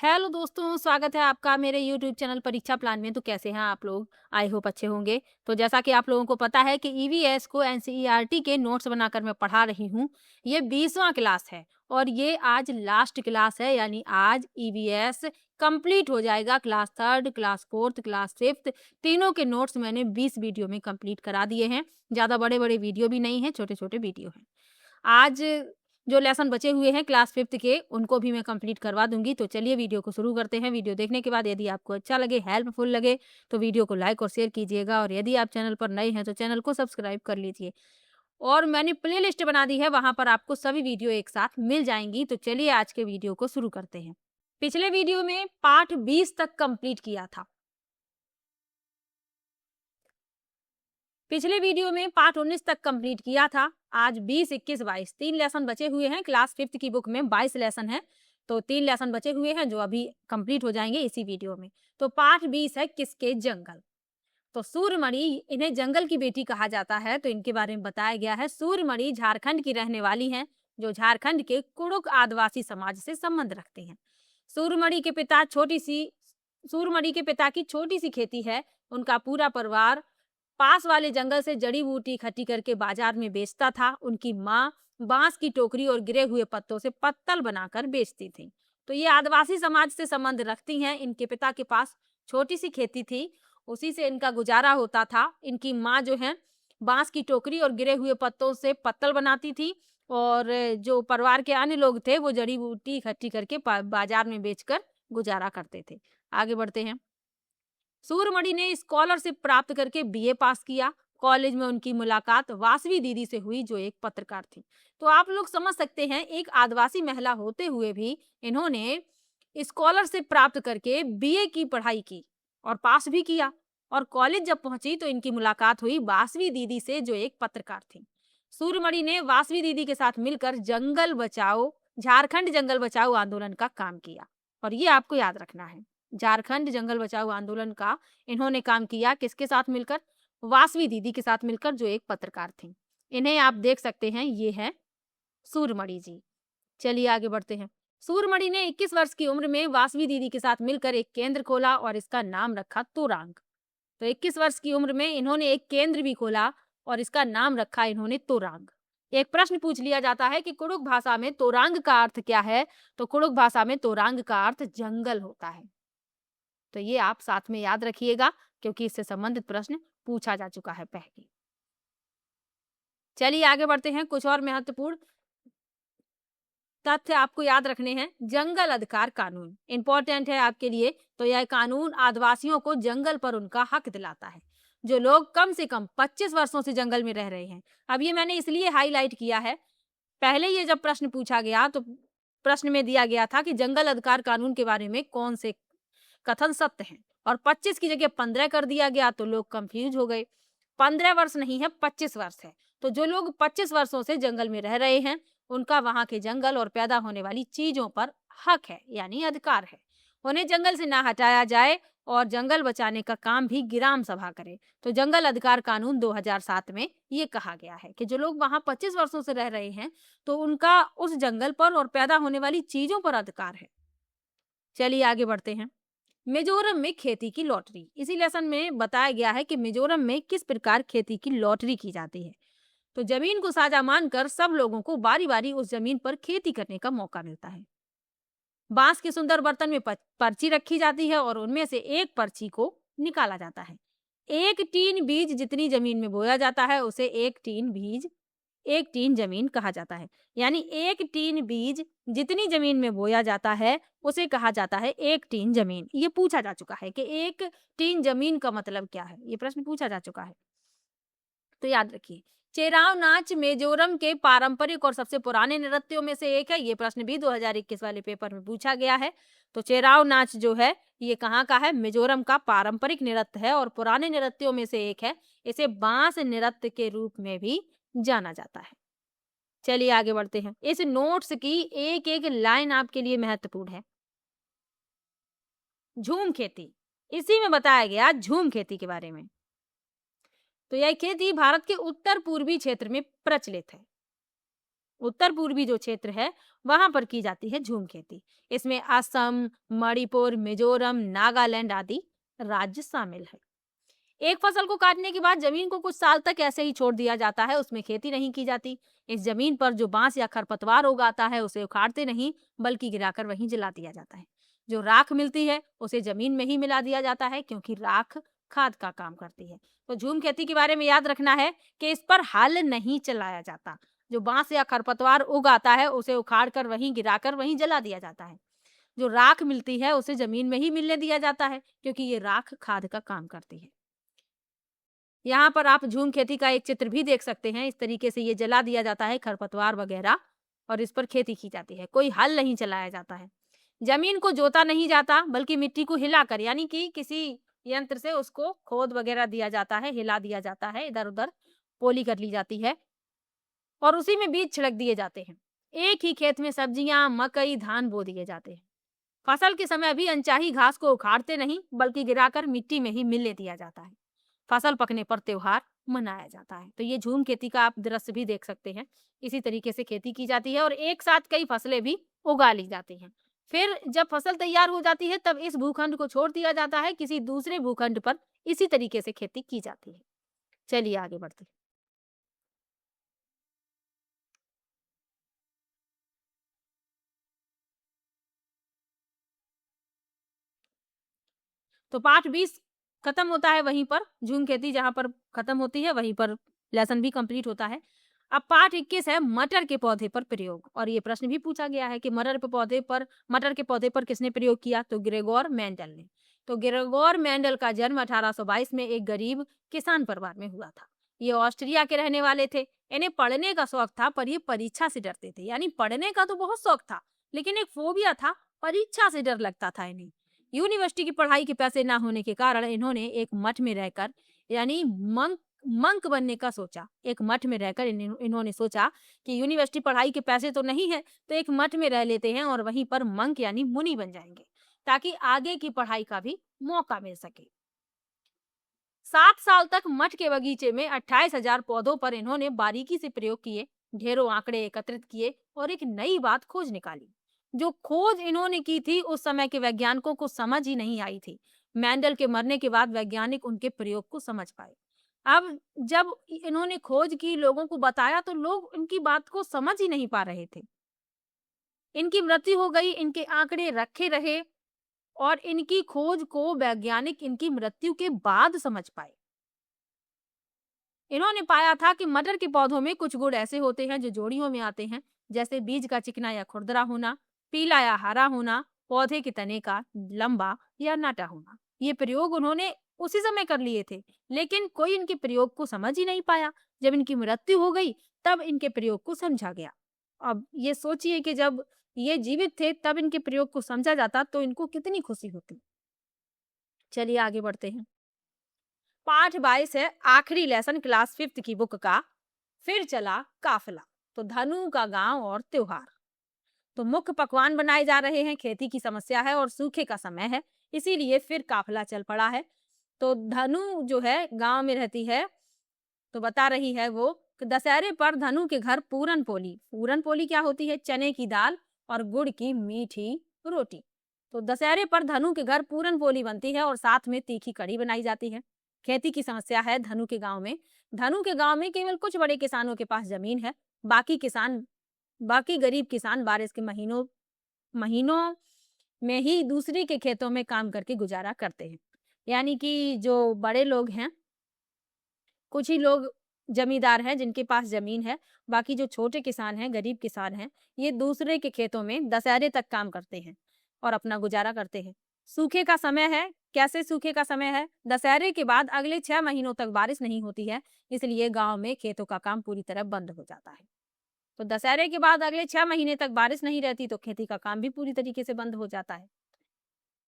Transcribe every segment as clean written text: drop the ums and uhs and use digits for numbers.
Hello दोस्तों, स्वागत है आपका मेरे यूट्यूब चैनल परीक्षा प्लान में। तो कैसे हैं आप लोग? आई होप अच्छे होंगे। तो जैसा कि आप लोगों को पता है कि ईवीएस को एनसीईआरटी के नोट्स बनाकर मैं पढ़ा रही हूँ। ये 20वां क्लास है और ये आज लास्ट क्लास है, यानी आज ईवीएस कंप्लीट हो जाएगा। Class third, class fourth, class fifth तीनों के नोट्स मैंने 20 वीडियो में कंप्लीट करा दिए हैं। ज़्यादा बड़े-बड़े वीडियो भी नहीं हैं, छोटे-छोटे वीडियो हैं। आज जो लेसन बचे हुए हैं क्लास 5th के, उनको भी मैं कंप्लीट करवा दूँगी। तो चलिए वीडियो को शुरू करते हैं। वीडियो देखने के बाद यदि आपको अच्छा लगे, हेल्पफुल लगे, तो वीडियो को लाइक और शेयर कीजिएगा और यदि आप चैनल पर नए हैं, तो चैनल को सब्सक्राइब कर लीजिए। और मैंने प्लेलिस्ट बना दी है, वहाँ पर आपको सभी वीडियो एक साथ मिल जाएँगी। तो चलिए आज के वीडियो को शुरू करते हैं। पिछले वीडियो में पार्ट 20 तक कंप्लीट किया था। पिछले वीडियो में पार्ट 19 तक कंप्लीट किया था। आज 20, 21, 22 3 लेसन बचे हुए हैं। क्लास 5th की बुक में 22 लेसन है, तो 3 लेसन बचे हुए हैं जो अभी कंप्लीट हो जाएंगे इसी वीडियो में। तो पार्ट 20 है किसके जंगल। तो सूर्यमणि, इन्हें जंगल की बेटी कहा जाता है, तो इनके बारे में बताया गया है। सूर्यमणि झारखंड की रहने वाली हैं, जो झारखंड के कुड़ुक आदिवासी समाज से संबंध रखती हैं। सूर्यमणि के पिता छोटी सी सूर्यमणि के पिता की छोटी सी खेती है। उनका पूरा परिवार पास वाले जंगल से जड़ी बूटी इकट्ठी करके बाजार में बेचता था। उनकी माँ बांस की टोकरी और गिरे हुए पत्तों से पत्तल बनाकर बेचती थी। तो ये आदिवासी समाज से संबंध रखती हैं। इनके पिता के पास छोटी सी खेती थी, उसी से इनका गुजारा होता था। इनकी माँ जो है बांस की टोकरी और गिरे हुए पत्तों से पत्तल बनाती थी और जो परिवार के अन्य लोग थे वो जड़ी बूटी इकट्ठी करके बाजार में बेचकर गुजारा करते थे। आगे बढ़ते हैं। सूर्यमणि ने स्कॉलरशिप प्राप्त करके बीए पास किया। कॉलेज में उनकी मुलाकात वासवी दीदी से हुई, जो एक पत्रकार थी। तो आप लोग समझ सकते हैं, एक आदिवासी महिला होते हुए भी इन्होंने स्कॉलरशिप प्राप्त करके बीए की पढ़ाई की और पास भी किया। और कॉलेज जब पहुंची तो इनकी मुलाकात हुई वासवी दीदी से, जो एक पत्रकार थी। सूर्यमणि ने वासवी दीदी के साथ मिलकर जंगल बचाओ, झारखंड जंगल बचाओ आंदोलन का काम किया। और ये आपको याद रखना है, झारखंड जंगल बचाओ आंदोलन का इन्होंने काम किया। किसके साथ मिलकर? वासवी दीदी के साथ मिलकर, जो एक पत्रकार थी। इन्हें आप देख सकते हैं, ये है सूर्यमणि जी। चलिए आगे बढ़ते हैं। सूर्यमणि ने 21 वर्ष की उम्र में वासवी दीदी के साथ मिलकर एक केंद्र खोला और इसका नाम रखा तोरांग। तो 21 वर्ष की उम्र में इन्होंने एक केंद्र भी खोला और इसका नाम रखा इन्होंने तोरांग। एक प्रश्न पूछ लिया जाता है कि कुड़ुक भाषा में तोरांग का अर्थ क्या है? तो कुड़ुक भाषा में तोरांग का अर्थ जंगल होता है। तो ये आप साथ में याद रखिएगा, क्योंकि इससे संबंधित प्रश्न पूछा जा चुका है पहले। चलिए आगे बढ़ते हैं। कुछ और महत्वपूर्ण तथ्य आपको याद रखने हैं। जंगल अधिकार कानून इंपॉर्टेंट है आपके लिए। तो यह कानून आदिवासियों को जंगल पर उनका हक दिलाता है, जो लोग कम से कम 25 वर्षों से जंगल में रह रहे हैं। अब ये मैंने इसलिए हाईलाइट किया है, पहले ये जब प्रश्न पूछा गया तो प्रश्न में दिया गया था कि जंगल अधिकार कानून के बारे में कौन से कथन सत्य हैं, और 25 की जगह 15 कर दिया गया तो लोग कंफ्यूज हो गए। 15 वर्ष नहीं है, 25 वर्ष है। तो जो लोग 25 वर्षों से जंगल में रह रहे हैं, उनका वहां के जंगल और पैदा होने वाली चीजों पर हक है, यानी अधिकार है। उन्हें जंगल से ना हटाया जाए और जंगल बचाने का काम भी ग्राम सभा करे। तो जंगल अधिकार कानून 2007 में ये कहा गया है कि जो लोग वहां 25 वर्षों से रह रहे हैं, तो उनका उस जंगल पर और पैदा होने वाली चीजों पर अधिकार है। चलिए आगे बढ़ते हैं। मिजोरम में खेती की लॉटरी। इसी लेसन में बताया गया है कि मिजोरम में किस प्रकार खेती की लॉटरी की जाती है। तो जमीन को साझा मानकर सब लोगों को बारी बारी उस जमीन पर खेती करने का मौका मिलता है। बांस के सुंदर बर्तन में पर्ची रखी जाती है और उनमें से एक पर्ची को निकाला जाता है। एक टीन बीज जितनी जमीन में बोया जाता है, उसे एक टीन जमीन कहा जाता है। यानी एक टीन बीज जितनी जमीन में बोया जाता है, उसे कहा जाता है एक टीन जमीन। ये पूछा जा चुका है कि एक टीन जमीन का मतलब क्या है, ये प्रश्न पूछा जा चुका है, तो याद रखिए। चेराव नाच मिजोरम के पारंपरिक और सबसे पुराने नृत्यों में से एक है। ये प्रश्न भी 2021 वाले पेपर में पूछा गया है। तो चेराव नाच जो है, ये कहाँ का है? मिजोरम का पारंपरिक नृत्य है और पुराने नृत्यों में से एक है। इसे बांस नृत्य के रूप में भी जाना जाता है। चलिए आगे बढ़ते हैं। इस नोट्स की एक एक लाइन आपके लिए महत्वपूर्ण है। झूम खेती, इसी में बताया गया झूम खेती के बारे में। तो यह खेती भारत के उत्तर पूर्वी क्षेत्र में प्रचलित है। उत्तर पूर्वी जो क्षेत्र है वहां पर की जाती है झूम खेती। इसमें असम, मणिपुर, मिजोरम, नागालैंड आदि राज्य शामिल है। एक फसल को काटने के बाद जमीन को कुछ साल तक ऐसे ही छोड़ दिया जाता है, उसमें खेती नहीं की जाती। इस जमीन पर जो बांस या खरपतवार उगाता है उसे उखाड़ते नहीं बल्कि गिराकर वहीं जला दिया जाता है। जो राख मिलती है उसे जमीन में ही मिला दिया जाता है क्योंकि राख खाद का काम करती है। तो झूम खेती के बारे में याद रखना है कि इस पर हल नहीं चलाया जाता। जो बांस या खरपतवार उगाता है उसे उखाड़ कर वहीं गिराकर वहीं जला दिया जाता है। जो राख मिलती है उसे जमीन में ही मिलने दिया जाता है क्योंकि ये राख खाद का काम करती है। यहाँ पर आप झूम खेती का एक चित्र भी देख सकते हैं। इस तरीके से ये जला दिया जाता है खरपतवार वगैरह और इस पर खेती की जाती है। कोई हल नहीं चलाया जाता है। जमीन को जोता नहीं जाता बल्कि मिट्टी को हिलाकर यानी कि किसी यंत्र से उसको खोद वगैरह दिया जाता है, हिला दिया जाता है, इधर उधर पोली कर ली जाती है और उसी में बीज छिड़क दिए जाते हैं। एक ही खेत में सब्जियां, मकई, धान बो दिए जाते हैं। फसल के समय भी अनचाही घास को उखाड़ते नहीं बल्कि गिराकर मिट्टी में ही मिलने दिया जाता है। फसल पकने पर त्योहार मनाया जाता है। तो ये झूम खेती का आप दृश्य भी देख सकते हैं। इसी तरीके से खेती की जाती है और एक साथ कई फसलें भी उगा ली जाती हैं। फिर जब फसल तैयार हो जाती है तब इस भूखंड को छोड़ दिया जाता है, किसी दूसरे भूखंड पर इसी तरीके से खेती की जाती है। चलिए आगे बढ़ते हैं। तो पाठ 20 खत्म होता है वहीं पर, झूम खेती जहां पर खत्म होती है वहीं पर लेसन भी कंप्लीट होता है। अब पाठ 21 है मटर के पौधे पर प्रयोग और ये प्रश्न भी पूछा गया है कि मटर के पौधे पर किसने प्रयोग किया? तो ग्रेगोर मेंडल ने। तो ग्रेगोर मेंडल का जन्म 1822 में एक गरीब किसान परिवार में हुआ था। ये ऑस्ट्रिया के रहने वाले थे। इन्हें पढ़ने का शौक था पर ये परीक्षा से डरते थे। यानी पढ़ने का तो बहुत शौक था लेकिन एक फोबिया था, परीक्षा से डर लगता था इन्हें। यूनिवर्सिटी की पढ़ाई के पैसे ना होने के कारण इन्होंने एक मठ में रहकर यानी मंक बनने का सोचा। एक मठ में रहकर इन्होंने सोचा कि यूनिवर्सिटी पढ़ाई के पैसे तो नहीं है तो एक मठ में रह लेते हैं और वहीं पर मंक यानी मुनि बन जाएंगे ताकि आगे की पढ़ाई का भी मौका मिल सके। 7 साल तक मठ के बगीचे में 28,000 पौधों पर इन्होंने बारीकी से प्रयोग किए, ढेरों आंकड़े एकत्रित किए और एक नई बात खोज निकाली। जो खोज इन्होंने की थी उस समय के वैज्ञानिकों को समझ ही नहीं आई थी। मेंडल के मरने के बाद वैज्ञानिक उनके प्रयोग को समझ पाए। अब जब इन्होंने खोज की, लोगों को बताया तो लोग इनकी बात को समझ ही नहीं पा रहे थे। इनकी मृत्यु हो गई, इनके आंकड़े रखे रहे और इनकी खोज को वैज्ञानिक इनकी मृत्यु के बाद समझ पाए। इन्होंने पाया था कि मटर के पौधों में कुछ गुण ऐसे होते हैं जो जोड़ियों में आते हैं, जैसे बीज का चिकना या खुरदरा होना, पीला या हरा होना, पौधे के तने का लंबा या नाटा होना। ये प्रयोग उन्होंने उसी समय कर लिए थे लेकिन कोई इनके प्रयोग को समझ ही नहीं पाया। जब इनकी मृत्यु हो गई तब इनके प्रयोग को समझा गया। अब ये सोचिए कि जब ये जीवित थे तब इनके प्रयोग को समझा जाता तो इनको कितनी खुशी होती। चलिए आगे बढ़ते हैं। पाठ 22 है आखिरी लेसन क्लास 5th की बुक का। फिर चला काफिला। तो धनु का गांव और त्योहार। तो मुख्य पकवान बनाए जा रहे हैं, खेती की समस्या है और सूखे का समय है, इसीलिए फिर काफिला चल पड़ा है। तो धनु जो है गांव में रहती है तो बता रही है वो कि दशहरे पर धनु के घर पूरन पोली क्या होती है? चने की दाल और गुड़ की मीठी रोटी। तो दशहरे पर धनु के घर पूरन पोली बनती है और साथ में तीखी कढ़ी बनाई जाती है। खेती की समस्या है धनु के गांव में। धनु के गांव में केवल कुछ बड़े किसानों के पास जमीन है। बाकी गरीब किसान बारिश के महीनों में ही दूसरे के खेतों में काम करके गुजारा करते हैं। यानी कि जो बड़े लोग हैं, कुछ ही लोग जमींदार हैं जिनके पास जमीन है, बाकी जो छोटे किसान हैं, गरीब किसान हैं, ये दूसरे के खेतों में दशहरे तक काम करते हैं और अपना गुजारा करते हैं। सूखे का समय है। कैसे सूखे का समय है? दशहरे के बाद अगले 6 महीनों तक बारिश नहीं होती है, इसलिए गांव में खेतों का काम पूरी तरह बंद हो जाता है। तो दशहरे के बाद अगले 6 महीने तक बारिश नहीं रहती तो खेती का काम भी पूरी तरीके से बंद हो जाता है।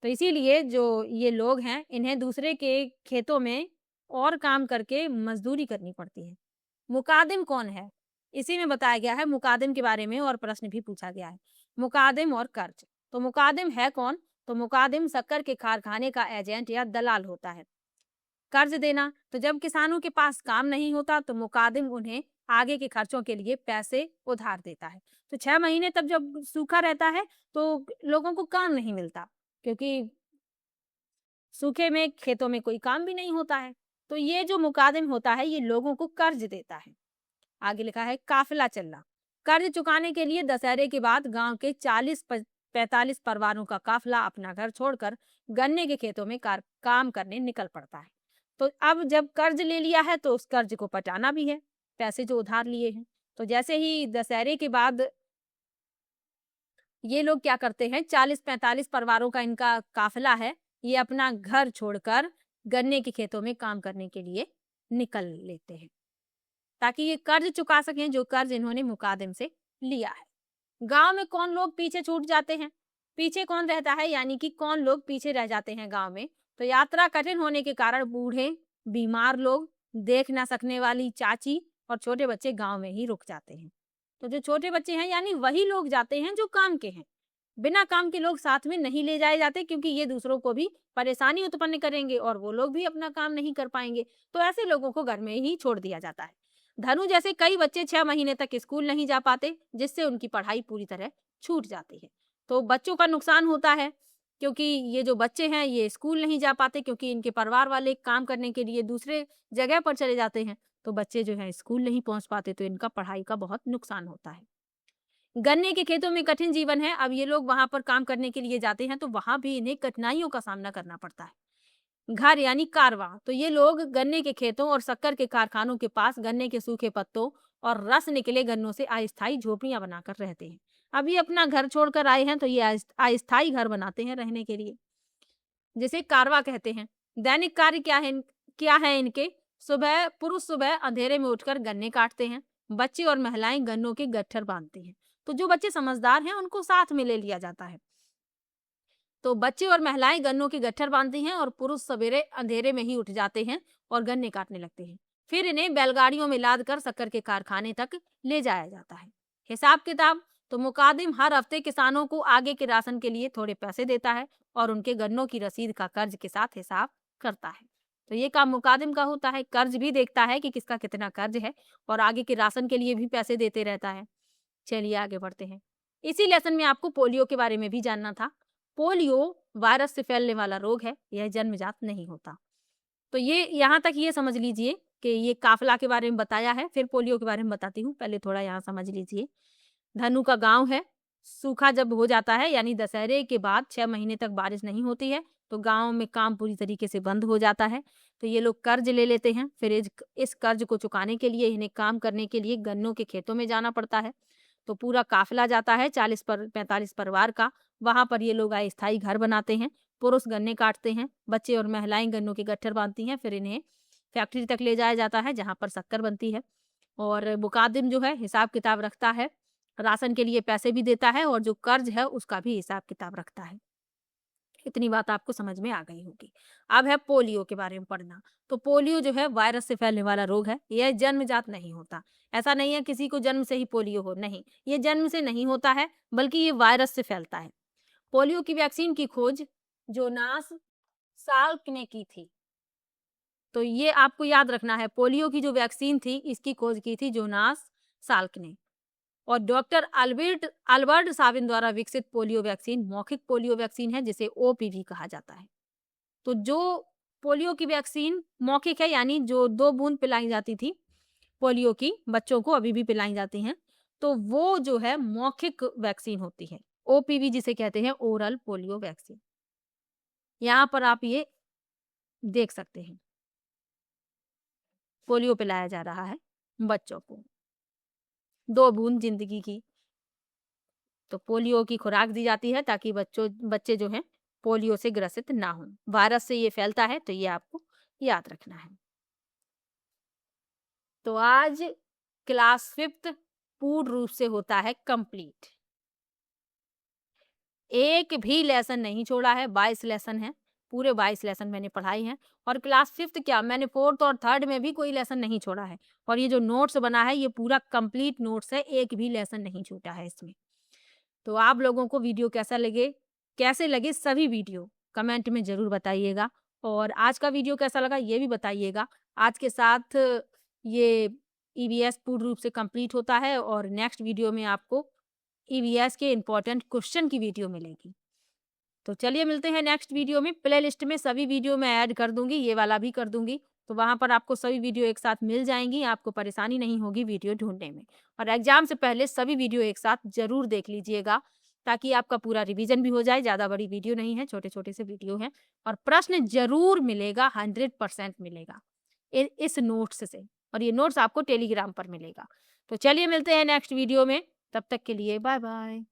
तो इसीलिए जो ये लोग हैं इन्हें दूसरे के खेतों में और काम करके मजदूरी करनी पड़ती है। मुकादिम कौन है? इसी में बताया गया है मुकादिम के बारे में और प्रश्न भी पूछा गया है। मुकादिम और कर्ज। तो मुकादिम है कौन? तो मुकादिम शक्कर के कारखाने का एजेंट या दलाल होता है। कर्ज देना। तो जब किसानों के पास काम नहीं होता तो मुकादिम उन्हें आगे के खर्चों के लिए पैसे उधार देता है। तो 6 महीने तक जब सूखा रहता है तो लोगों को काम नहीं मिलता, क्योंकि सूखे में खेतों में कोई काम भी नहीं होता है। तो ये जो मुकादिम होता है ये लोगों को कर्ज देता है। आगे लिखा है काफिला चलना। कर्ज चुकाने के लिए दशहरे के बाद गांव के 40-45 परिवारों का काफिला अपना घर छोड़कर गन्ने के खेतों में काम करने निकल पड़ता है। तो अब जब कर्ज ले लिया है तो उस कर्ज को पटाना भी है, पैसे जो उधार लिए हैं। तो जैसे ही दशहरे के बाद ये लोग क्या करते हैं, 40-45 परिवारों का इनका काफिला है, ये अपना घर छोड़कर गन्ने के खेतों में काम करने के लिए निकल लेते हैं, ताकि ये कर्ज चुका सकें जो कर्ज इन्होंने मुकादिम से लिया है। गांव में कौन लोग पीछे छूट जाते हैं, पीछे कौन रहता है, यानी कि कौन लोग पीछे रह जाते हैं गांव में। तो यात्रा कठिन होने के कारण बूढ़े, बीमार लोग, देख ना सकने वाली चाची और छोटे बच्चे गांव में ही रुक जाते हैं। तो जो छोटे बच्चे हैं यानी वही लोग जाते हैं जो काम के हैं, बिना काम के लोग साथ में नहीं ले जाए जाते, क्योंकि ये दूसरों को भी परेशानी उत्पन्न करेंगे और वो लोग भी अपना काम नहीं कर पाएंगे। तो ऐसे लोगों को घर में ही छोड़ दिया जाता है। धनु जैसे कई बच्चे 6 महीने तक स्कूल नहीं जा पाते, जिससे उनकी पढ़ाई पूरी तरह छूट जाती है। तो बच्चों का नुकसान होता है, क्योंकि ये जो बच्चे हैं ये स्कूल नहीं जा पाते, क्योंकि इनके परिवार वाले काम करने के लिए दूसरे जगह पर चले जाते हैं। तो बच्चे जो है स्कूल नहीं पहुंच पाते, तो इनका पढ़ाई का बहुत नुकसान होता है। गन्ने के खेतों में कठिन जीवन है। अब ये लोग वहां पर काम करने के लिए जाते हैं तो वहां भी इन्हें कठिनाइयों का सामना करना पड़ता है। घर यानी कारवां, तो ये लोग गन्ने के खेतों और शक्कर के कारखानों के पास गन्ने के सूखे पत्तों और रस निकले गन्नों से अस्थायी झोपड़ियां बनाकर रहते हैं। अब ये अपना घर छोड़कर आए हैं तो ये अस्थायी घर बनाते हैं रहने के लिए, जिसे कारवा कहते हैं। दैनिक कार्य क्या है इनके? पुरुष सुबह अंधेरे में उठकर गन्ने काटते हैं, बच्चे और महिलाएं गन्नों के गट्ठर बांधते हैं। तो जो बच्चे समझदार हैं उनको साथ में ले लिया जाता है। तो बच्चे और महिलाएं गन्नों के गट्ठर बांधती हैं और पुरुष सवेरे अंधेरे में ही उठ जाते हैं और गन्ने काटने लगते हैं। फिर इन्हें बैलगाड़ियों में लाद कर शक्कर के कारखाने तक ले जाया जाता है। हिसाब किताब, तो मुकादिम हर हफ्ते किसानों को आगे के राशन के लिए थोड़े पैसे देता है और उनके गन्नों की रसीद का कर्ज के साथ हिसाब करता है। तो ये काम मुकादिम का होता है, कर्ज भी देखता है कि किसका कितना कर्ज है और आगे के राशन के लिए भी पैसे देते रहता है। चलिए आगे बढ़ते हैं। इसी लेसन में आपको पोलियो के बारे में भी जानना था। पोलियो वायरस से फैलने वाला रोग है, यह जन्मजात नहीं होता। तो ये यहाँ तक ये समझ लीजिए कि ये काफिला के बारे में बताया है, फिर पोलियो के बारे में बताती हूँ, पहले थोड़ा यहाँ समझ लीजिए। धनु का गांव है, सूखा जब हो जाता है यानी दशहरे के बाद 6 महीने तक बारिश नहीं होती है तो गांव में काम पूरी तरीके से बंद हो जाता है। तो ये लोग कर्ज ले लेते हैं, फिर इस कर्ज को चुकाने के लिए इन्हें काम करने के लिए गन्नों के खेतों में जाना पड़ता है। तो पूरा काफिला जाता है 40-45 परिवार का। वहां पर ये लोग अस्थायी घर बनाते हैं, पुरुष गन्ने काटते हैं, बच्चे और महिलाएं गन्नों के गट्ठर बांधती हैं। फिर इन्हें फैक्ट्री तक ले जाया जाता है जहां पर शक्कर बनती है। और मुकादिम जो है हिसाब किताब रखता है, राशन के लिए पैसे भी देता है और जो कर्ज है उसका भी हिसाब किताब रखता है। इतनी बात आपको समझ में आ गई होगी। अब है पोलियो के बारे में पढ़ना। तो पोलियो जो है वायरस से फैलने वाला रोग है, यह जन्मजात नहीं होता। ऐसा नहीं है किसी को जन्म से ही पोलियो हो, नहीं, ये जन्म से नहीं होता है बल्कि ये वायरस से फैलता है। पोलियो की वैक्सीन की खोज जोनास साल्क ने की थी। तो ये आपको याद रखना है, पोलियो की जो वैक्सीन थी इसकी खोज की थी जोनास साल्क ने। और डॉक्टर अल्बर्ट साविन द्वारा विकसित पोलियो वैक्सीन मौखिक पोलियो वैक्सीन है, जिसे ओपीवी कहा जाता है। तो जो पोलियो की वैक्सीन मौखिक है यानी जो 2 बूंद पिलाई जाती थी पोलियो की, बच्चों को अभी भी पिलाई जाती हैं, तो वो जो है मौखिक वैक्सीन होती है। ओपीवी जिसे कहते हैं ओरल पोलियो वैक्सीन। यहाँ पर आप ये देख सकते हैं, पोलियो पिलाया जा रहा है बच्चों को, 2 बूंद जिंदगी की। तो पोलियो की खुराक दी जाती है ताकि बच्चे जो हैं पोलियो से ग्रसित ना हों। वायरस से ये फैलता है, तो ये आपको याद रखना है। तो आज क्लास 5th पूर्ण रूप से होता है कंप्लीट। एक भी लेसन नहीं छोड़ा है, 22 लेसन है, पूरे 22 लेसन मैंने पढ़ाई हैं। और क्लास 5th क्या, मैंने 4th और 3rd में भी कोई लेसन नहीं छोड़ा है। और ये जो नोट्स बना है ये पूरा कंप्लीट नोट्स है, एक भी लेसन नहीं छूटा है इसमें। तो आप लोगों को वीडियो कैसे लगे सभी वीडियो कमेंट में ज़रूर बताइएगा। और आज का वीडियो कैसा लगा ये भी बताइएगा। आज के साथ ये ईवीएस पूर्ण रूप से कंप्लीट होता है और नेक्स्ट वीडियो में आपको ईवीएस के इम्पोर्टेंट क्वेश्चन की वीडियो मिलेगी। तो चलिए मिलते हैं नेक्स्ट वीडियो में। प्ले लिस्ट में सभी वीडियो मैं ऐड कर दूंगी, ये वाला भी कर दूंगी, तो वहां पर आपको सभी वीडियो एक साथ मिल जाएंगी, आपको परेशानी नहीं होगी वीडियो ढूंढने में। और एग्जाम से पहले सभी वीडियो एक साथ जरूर देख लीजिएगा ताकि आपका पूरा रिवीजन भी हो जाए। ज़्यादा बड़ी वीडियो नहीं है, छोटे छोटे से वीडियो हैं और प्रश्न जरूर मिलेगा, 100% मिलेगा इस नोट्स से। और ये नोट्स आपको टेलीग्राम पर मिलेगा। तो चलिए मिलते हैं नेक्स्ट वीडियो में, तब तक के लिए बाय बाय।